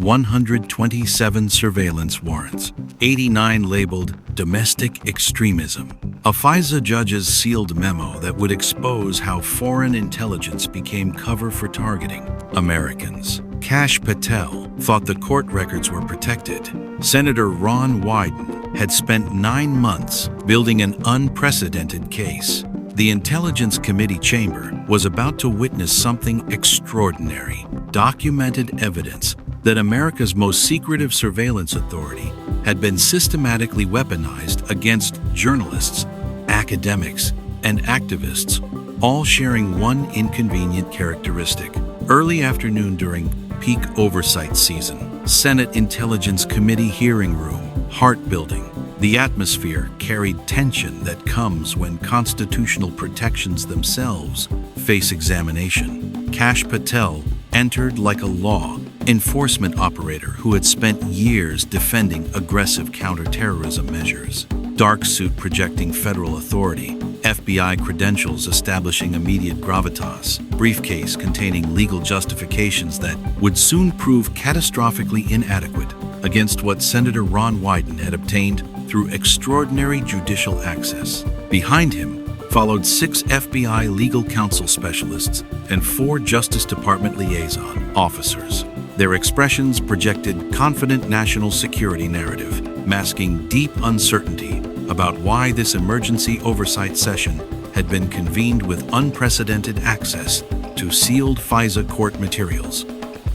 127 surveillance warrants, 89 labeled domestic extremism. A FISA judge's sealed memo that would expose how foreign intelligence became cover for targeting Americans. Kash Patel thought the court records were protected. Senator Ron Wyden had spent 9 months building an unprecedented case. The Intelligence Committee chamber was about to witness something extraordinary: documented evidence that America's most secretive surveillance authority had been systematically weaponized against journalists, academics, and activists, all sharing one inconvenient characteristic. Early afternoon during peak oversight season, Senate Intelligence Committee hearing room, heart-building. The atmosphere carried tension that comes when constitutional protections themselves face examination. Kash Patel entered like a law enforcement operator who had spent years defending aggressive counterterrorism measures. Dark suit projecting federal authority, FBI credentials establishing immediate gravitas, briefcase containing legal justifications that would soon prove catastrophically inadequate against what Senator Ron Wyden had obtained through extraordinary judicial access. Behind him followed 6 FBI legal counsel specialists and 4 Justice Department liaison officers. Their expressions projected confident national security narrative, masking deep uncertainty about why this emergency oversight session had been convened with unprecedented access to sealed FISA court materials.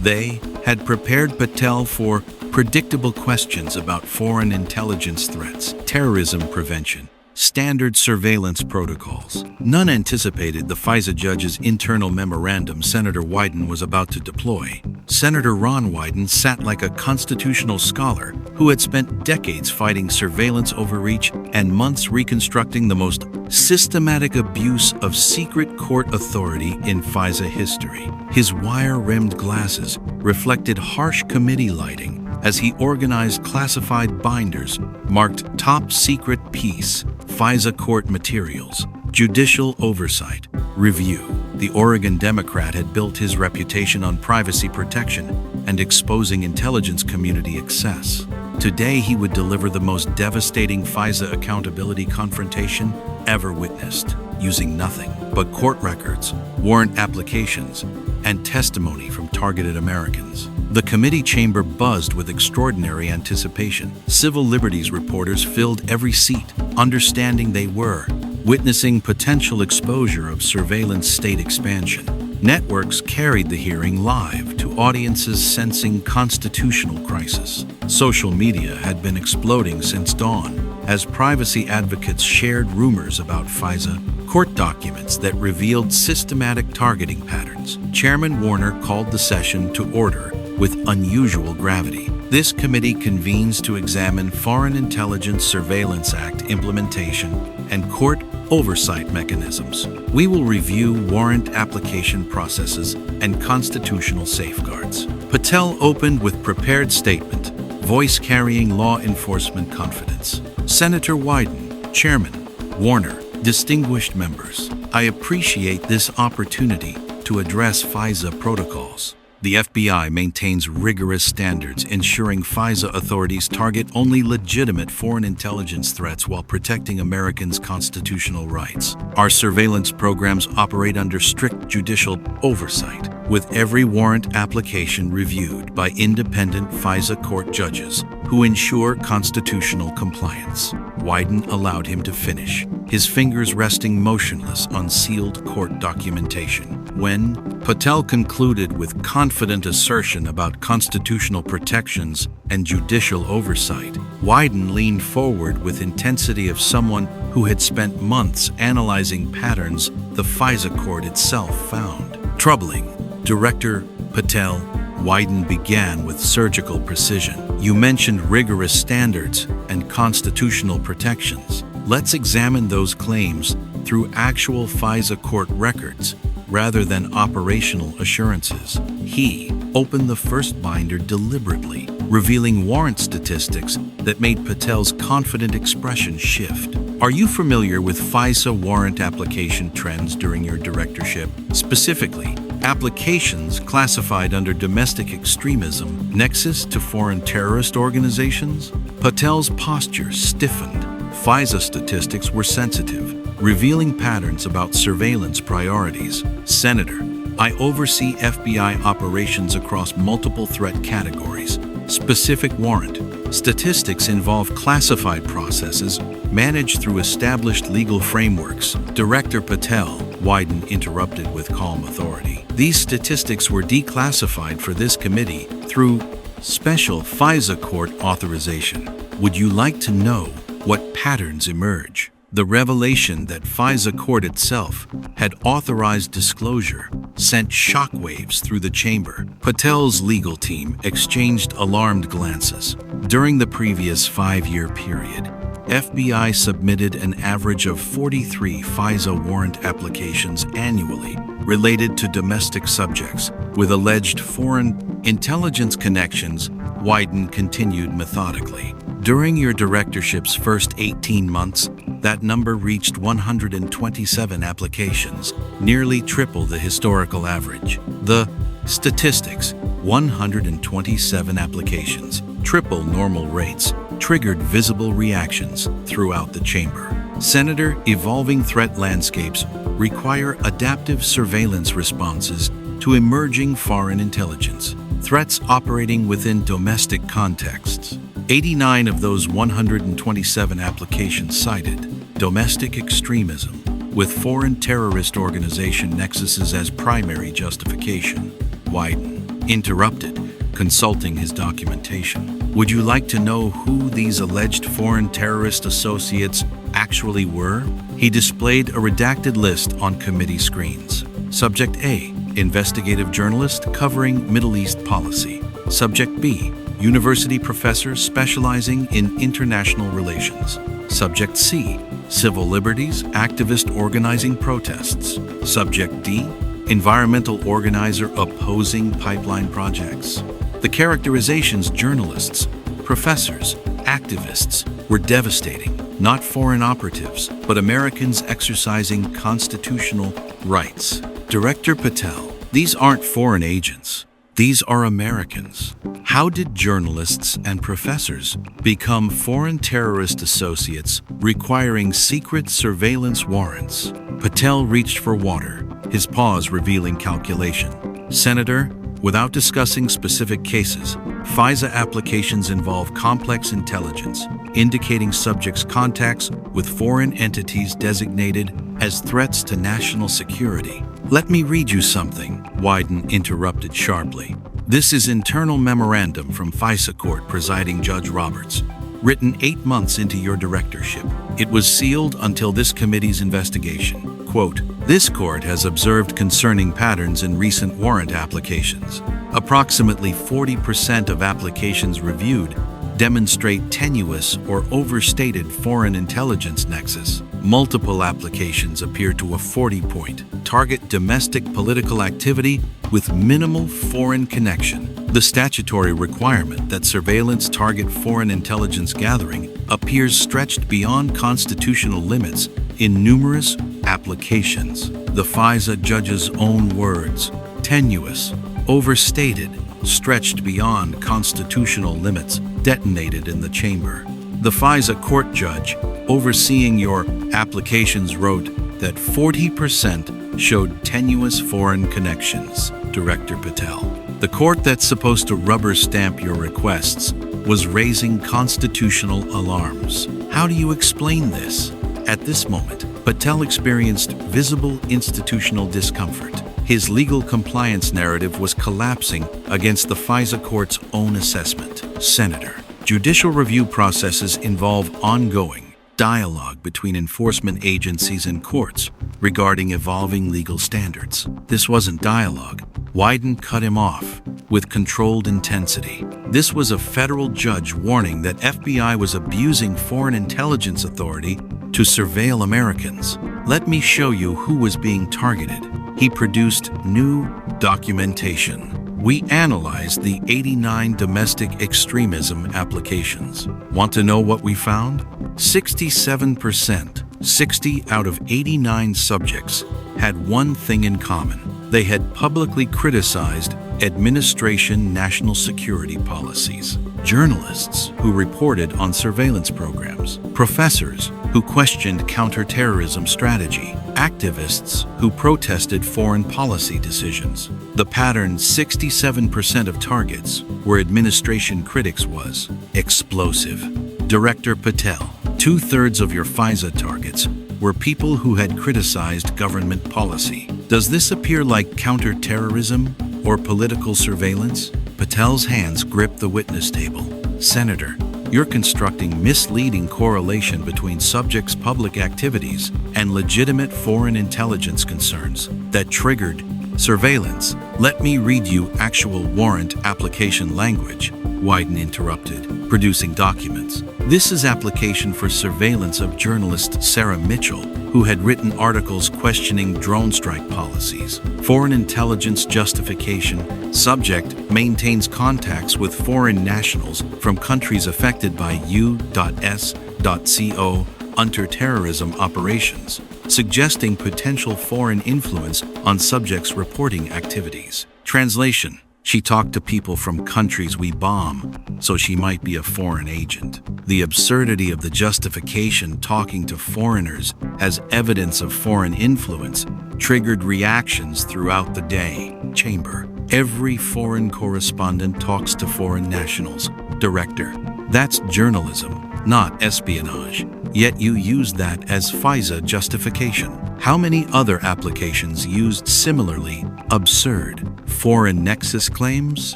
They had prepared Patel for predictable questions about foreign intelligence threats, terrorism prevention, standard surveillance protocols. None anticipated the FISA judge's internal memorandum Senator Wyden was about to deploy. Senator Ron Wyden sat like a constitutional scholar who had spent decades fighting surveillance overreach and months reconstructing the most systematic abuse of secret court authority in FISA history. His wire-rimmed glasses reflected harsh committee lighting as he organized classified binders marked Top Secret Piece, FISA Court Materials, Judicial Oversight, Review. The Oregon Democrat had built his reputation on privacy protection and exposing intelligence community excess. Today he would deliver the most devastating FISA accountability confrontation ever witnessed, using nothing but court records, warrant applications, and testimony from targeted Americans. The committee chamber buzzed with extraordinary anticipation. Civil liberties reporters filled every seat, understanding they were witnessing potential exposure of surveillance state expansion. Networks carried the hearing live to audiences sensing constitutional crisis. Social media had been exploding since dawn as privacy advocates shared rumors about FISA court documents that revealed systematic targeting patterns. Chairman Warner called the session to order with unusual gravity. This committee convenes to examine Foreign Intelligence Surveillance Act implementation and court oversight mechanisms. We will review warrant application processes and constitutional safeguards. Patel opened with prepared statement, voice carrying law enforcement confidence. Senator Wyden, Chairman, Warner, distinguished members, I appreciate this opportunity to address FISA protocols. The FBI maintains rigorous standards ensuring FISA authorities target only legitimate foreign intelligence threats while protecting Americans' constitutional rights. Our surveillance programs operate under strict judicial oversight, with every warrant application reviewed by independent FISA court judges who ensure constitutional compliance. Wyden allowed him to finish, his fingers resting motionless on sealed court documentation. When Patel concluded with confident assertion about constitutional protections and judicial oversight, Wyden leaned forward with intensity of someone who had spent months analyzing patterns the FISA court itself found. Troubling, Director Patel, Wyden began with surgical precision. You mentioned rigorous standards and constitutional protections. Let's examine those claims through actual FISA court records rather than operational assurances. He opened the first binder deliberately, revealing warrant statistics that made Patel's confident expression shift. Are you familiar with FISA warrant application trends during your directorship? Specifically, Applications classified under domestic extremism, nexus to foreign terrorist organizations. Patel's posture stiffened. FISA statistics were sensitive, revealing patterns about surveillance priorities. Senator, I oversee FBI operations across multiple threat categories. Specific warrant. Statistics involve classified processes managed through established legal frameworks. Director Patel, Wyden interrupted with calm authority. These statistics were declassified for this committee through special FISA court authorization. Would you like to know what patterns emerge? The revelation that FISA court itself had authorized disclosure sent shockwaves through the chamber. Patel's legal team exchanged alarmed glances. During the previous 5-year period, FBI submitted an average of 43 FISA warrant applications annually related to domestic subjects with alleged foreign intelligence connections. Wyden continued methodically. During your directorship's first 18 months, that number reached 127 applications, nearly triple the historical average. The statistics, 127 applications, triple normal rates, triggered visible reactions throughout the chamber. Senator, evolving threat landscapes require adaptive surveillance responses to emerging foreign intelligence, threats operating within domestic contexts. 89 of those 127 applications cited domestic extremism, with foreign terrorist organization nexuses as primary justification. Wyden interrupted, consulting his documentation. Would you like to know who these alleged foreign terrorist associates actually were? He displayed a redacted list on committee screens. Subject A, investigative journalist covering Middle East policy. Subject B, university professor specializing in international relations. Subject C, civil liberties activist organizing protests. Subject D, environmental organizer opposing pipeline projects. The characterizations journalists, professors, activists were devastating. Not foreign operatives, but Americans exercising constitutional rights. Director Patel, these aren't foreign agents. These are Americans. How did journalists and professors become foreign terrorist associates requiring secret surveillance warrants? Patel reached for water, his pause revealing calculation. Senator, without discussing specific cases, FISA applications involve complex intelligence, indicating subjects' contacts with foreign entities designated as threats to national security. Let me read you something, Wyden interrupted sharply. This is internal memorandum from FISA Court Presiding Judge Roberts, written 8 months into your directorship. It was sealed until this committee's investigation. Quote, this court has observed concerning patterns in recent warrant applications. Approximately 40% of applications reviewed demonstrate tenuous or overstated foreign intelligence nexus. Multiple applications appear to a 40-point target domestic political activity with minimal foreign connection. The statutory requirement that surveillance target foreign intelligence gathering appears stretched beyond constitutional limits in numerous applications. The FISA judge's own words, tenuous, overstated, stretched beyond constitutional limits, detonated in the chamber. The FISA court judge overseeing your applications wrote that 40% showed tenuous foreign connections. Director Patel, the court that's supposed to rubber stamp your requests was raising constitutional alarms. How do you explain this? At this moment, Patel experienced visible institutional discomfort. His legal compliance narrative was collapsing against the FISA court's own assessment. Senator, judicial review processes involve ongoing dialogue between enforcement agencies and courts regarding evolving legal standards. This wasn't dialogue. Wyden cut him off with controlled intensity. This was a federal judge warning that FBI was abusing foreign intelligence authority to surveil Americans. Let me show you who was being targeted. He produced new documentation. We analyzed the 89 domestic extremism applications. Want to know what we found? 67%, 60 out of 89 subjects had one thing in common. They had publicly criticized administration national security policies, journalists who reported on surveillance programs, professors who questioned counterterrorism strategy, activists who protested foreign policy decisions. The pattern: 67% of targets where administration critics was explosive. Director Patel, 2/3 of your FISA targets were people who had criticized government policy. Does this appear like counterterrorism or political surveillance? Patel's hands gripped the witness table. Senator, you're constructing misleading correlation between subjects' public activities and legitimate foreign intelligence concerns that triggered surveillance. Let me read you actual warrant application language, Wyden interrupted, producing documents. This is application for surveillance of journalist Sarah Mitchell, who had written articles questioning drone strike policies. Foreign intelligence justification. Subject maintains contacts with foreign nationals from countries affected by U.S.co counter-terrorism operations, suggesting potential foreign influence on subjects' reporting activities. Translation: she talked to people from countries we bomb, so she might be a foreign agent. The absurdity of the justification talking to foreigners as evidence of foreign influence triggered reactions throughout the day. Chamber: every foreign correspondent talks to foreign nationals. Director: that's journalism, not espionage. Yet you used that as FISA justification. How many other applications used similarly absurd foreign nexus claims?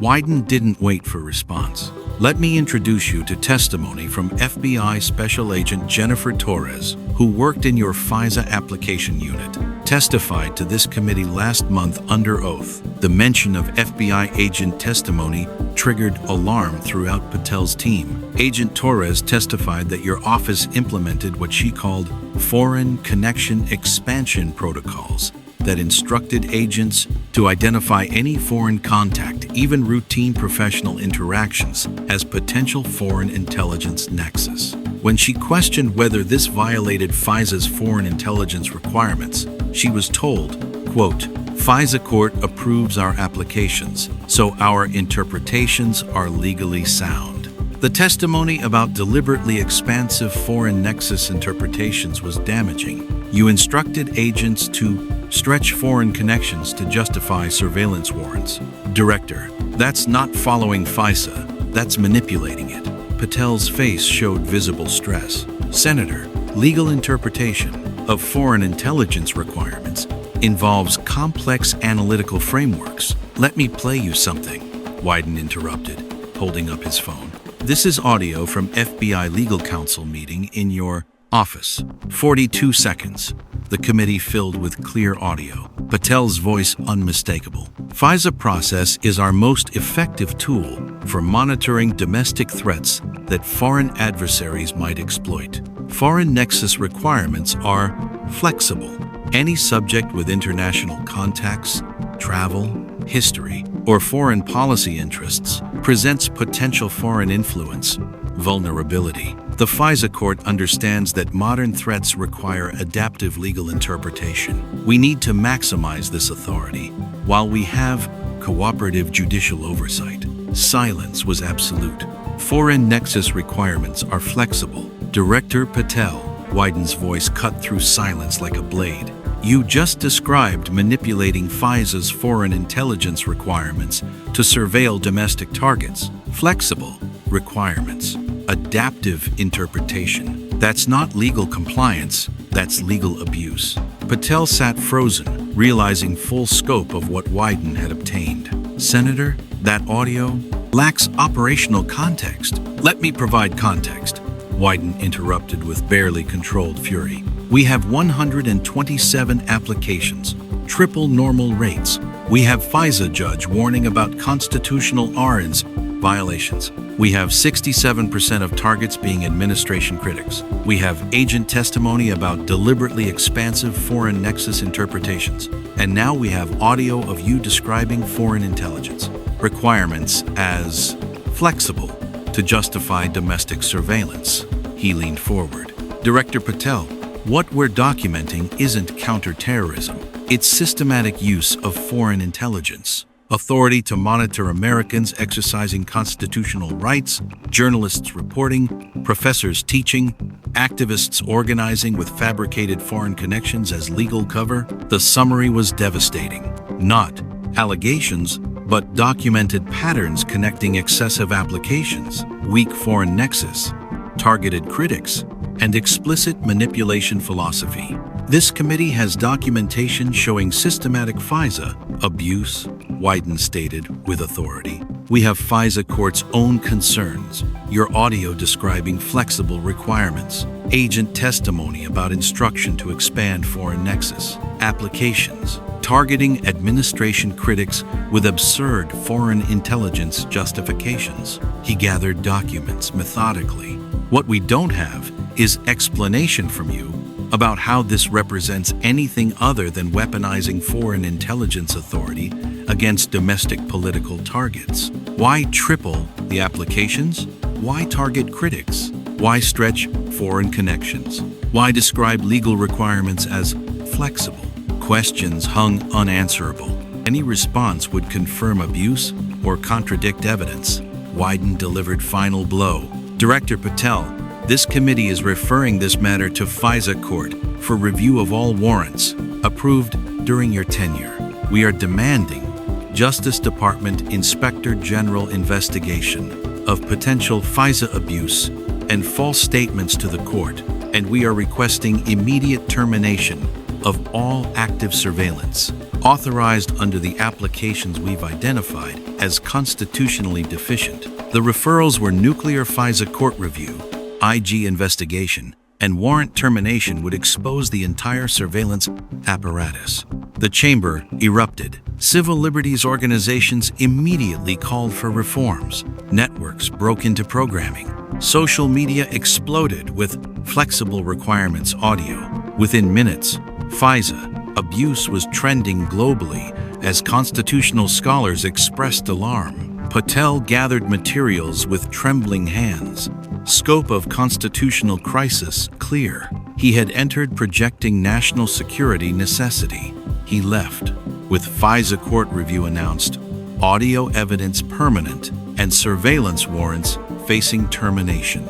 Wyden didn't wait for response. Let me introduce you to testimony from FBI Special Agent Jennifer Torres, who worked in your FISA application unit, testified to this committee last month under oath. The mention of FBI agent testimony triggered alarm throughout Patel's team. Agent Torres testified that your office implemented what she called foreign connection expansion protocols that instructed agents to identify any foreign contact, even routine professional interactions, as potential foreign intelligence nexus. When she questioned whether this violated FISA's foreign intelligence requirements, she was told, quote, "FISA court approves our applications, so our interpretations are legally sound." The testimony about deliberately expansive foreign nexus interpretations was damaging. You instructed agents to stretch foreign connections to justify surveillance warrants. Director: that's not following FISA, that's manipulating it. Patel's face showed visible stress. Senator, legal interpretation of foreign intelligence requirements involves complex analytical frameworks. Let me play you something, Wyden interrupted, holding up his phone. This is audio from FBI legal counsel meeting in your office. 42 seconds. The committee filled with clear audio. Patel's voice unmistakable. FISA process is our most effective tool for monitoring domestic threats that foreign adversaries might exploit. Foreign nexus requirements are flexible. Any subject with international contacts, travel, history, or foreign policy interests presents potential foreign influence, vulnerability. The FISA court understands that modern threats require adaptive legal interpretation. We need to maximize this authority. While we have cooperative judicial oversight, silence was absolute. Foreign nexus requirements are flexible. Director Patel, Wyden's voice cut through silence like a blade. You just described manipulating FISA's foreign intelligence requirements to surveil domestic targets. Flexible requirements. Adaptive interpretation. That's not legal compliance, that's legal abuse. Patel sat frozen, realizing full scope of what Wyden had obtained. Senator, that audio lacks operational context. Let me provide context, Wyden interrupted with barely controlled fury. We have 127 applications, triple normal rates. We have FISA judge warning about constitutional RNs violations. We have 67% of targets being administration critics. We have agent testimony about deliberately expansive foreign nexus interpretations. And now we have audio of you describing foreign intelligence requirements as flexible to justify domestic surveillance. He leaned forward. Director Patel, what we're documenting isn't counterterrorism. its systematic use of foreign intelligence, authority to monitor Americans exercising constitutional rights, journalists reporting, professors teaching, activists organizing with fabricated foreign connections as legal cover. The summary was devastating. Not allegations, but documented patterns connecting excessive applications, weak foreign nexus, targeted critics, and explicit manipulation philosophy. This committee has documentation showing systematic FISA abuse, Wyden stated with authority. We have FISA court's own concerns, your audio describing flexible requirements, agent testimony about instruction to expand foreign nexus, applications, targeting administration critics with absurd foreign intelligence justifications. He gathered documents methodically. What we don't have is explanation from you about how this represents anything other than weaponizing foreign intelligence authority against domestic political targets. Why triple the applications? Why target critics? Why stretch foreign connections? Why describe legal requirements as flexible? Questions hung unanswerable. Any response would confirm abuse or contradict evidence. Wyden delivered final blow. Director Patel, this committee is referring this matter to FISA court for review of all warrants approved during your tenure. We are demanding Justice Department Inspector General investigation of potential FISA abuse and false statements to the court, and we are requesting immediate termination of all active surveillance authorized under the applications we've identified as constitutionally deficient. The referrals were nuclear FISA court review, IG investigation, and warrant termination would expose the entire surveillance apparatus. The chamber erupted. Civil liberties organizations immediately called for reforms. Networks broke into programming. Social media exploded with flexible requirements audio. Within minutes, FISA abuse was trending globally as constitutional scholars expressed alarm. Patel gathered materials with trembling hands. Scope of constitutional crisis clear. He had entered projecting national security necessity. He left, with FISA court review announced, audio evidence permanent, and surveillance warrants facing termination.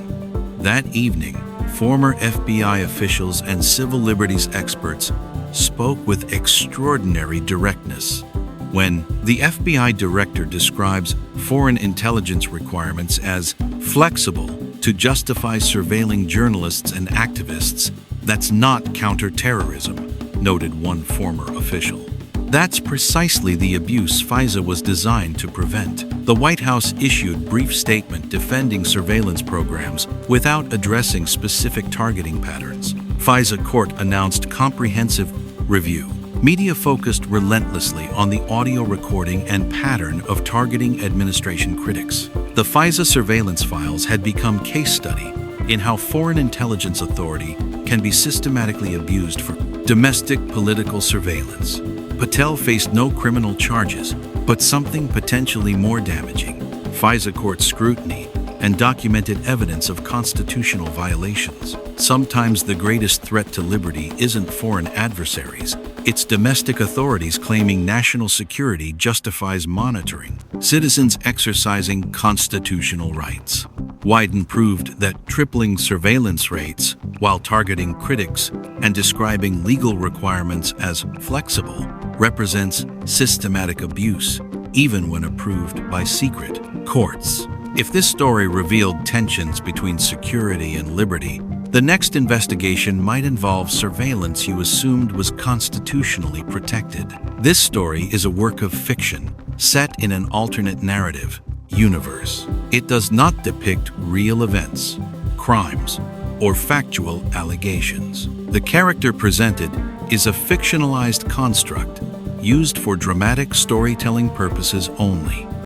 That evening, former FBI officials and civil liberties experts spoke with extraordinary directness. When the FBI director describes foreign intelligence requirements as flexible to justify surveilling journalists and activists, that's not counterterrorism, noted one former official. That's precisely the abuse FISA was designed to prevent. The White House issued brief statement defending surveillance programs without addressing specific targeting patterns. FISA court announced comprehensive review. Media focused relentlessly on the audio recording and pattern of targeting administration critics. The FISA surveillance files had become case study in how foreign intelligence authority can be systematically abused for domestic political surveillance. Patel faced no criminal charges, but something potentially more damaging: FISA court scrutiny and documented evidence of constitutional violations. Sometimes the greatest threat to liberty isn't foreign adversaries, it's domestic authorities claiming national security justifies monitoring citizens exercising constitutional rights. Wyden proved that tripling surveillance rates while targeting critics and describing legal requirements as flexible represents systematic abuse, even when approved by secret courts. If this story revealed tensions between security and liberty, the next investigation might involve surveillance you assumed was constitutionally protected. This story is a work of fiction, set in an alternate narrative universe. It does not depict real events, crimes, or factual allegations. The character presented is a fictionalized construct used for dramatic storytelling purposes only.